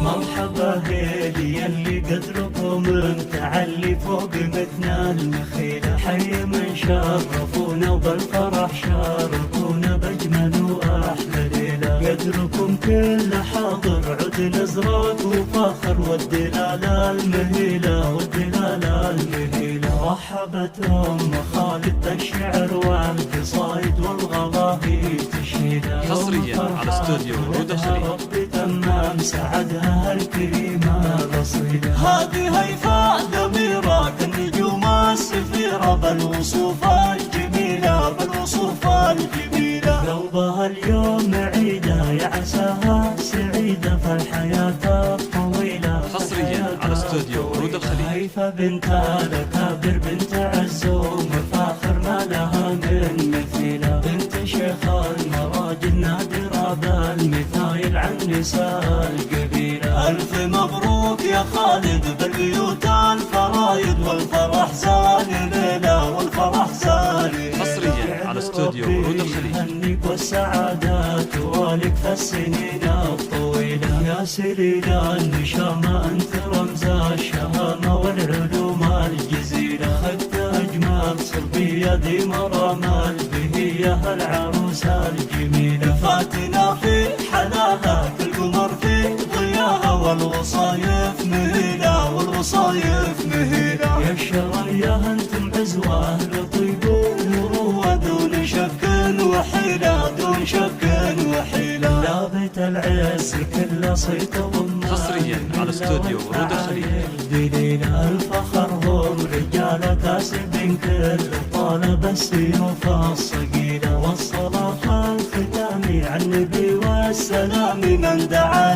مرحبا هيلي يلي قدركم متعلي فوق متنا المخيلة، حي من شرفونا وبالفرح شاركونا بأجمل وأحلى ليلة. قدركم كل حاضر عد نزرات وفخر والدلالة المهيلة والدلالة المهيلة. رحبت خالد الشعر والقصايد والغواهي تشيله، حصريا على استوديو ورود الخليج. ربي تمام سعدها الكريمة بصيلة. هذه هيفاء ضميرة النجوم السفيرة بالوصوف الجميلة بالوصوف الجميلة. قلبها اليوم عيدة يا عساها سعيدة في الحياة الطويلة. حصريا على استوديو ورود الخليج. هيفاء بنت الأكابر بنت عزوم فاخر ما لها من مثيلة، بنت شيخ المراجل نادرة بالمثايل عن نساء القبيلة. ألف مبروك يا خالد بالبيوت الفرايد والفرح زاني ليلة والفرح زاني. حصريا على استوديو ورود الخليج. يهنيك والسعادات والك في السنين الطويلة. يا سليلة النشامة أنت رمز الشهامة والعلوم الجزيلة. خدت أجمل صربية ذي مرام البهية العروسة الجميلة. فاتنا في حلاها كالقمر في ضياها والوصايف مهيلة والوصايف مهيلة. يا الشرايا أنتم عزوة أهل طيب ومروة دون شك وحيلة دون شك وحيلة. لابت العز كل صيت ضم. حصريا على استوديو ورود الخليج. دليل الفخر هم رجال كاسبين كل طالب السيوف الصقيلة. والصلاة الختامي عن النبي والسلام من دعا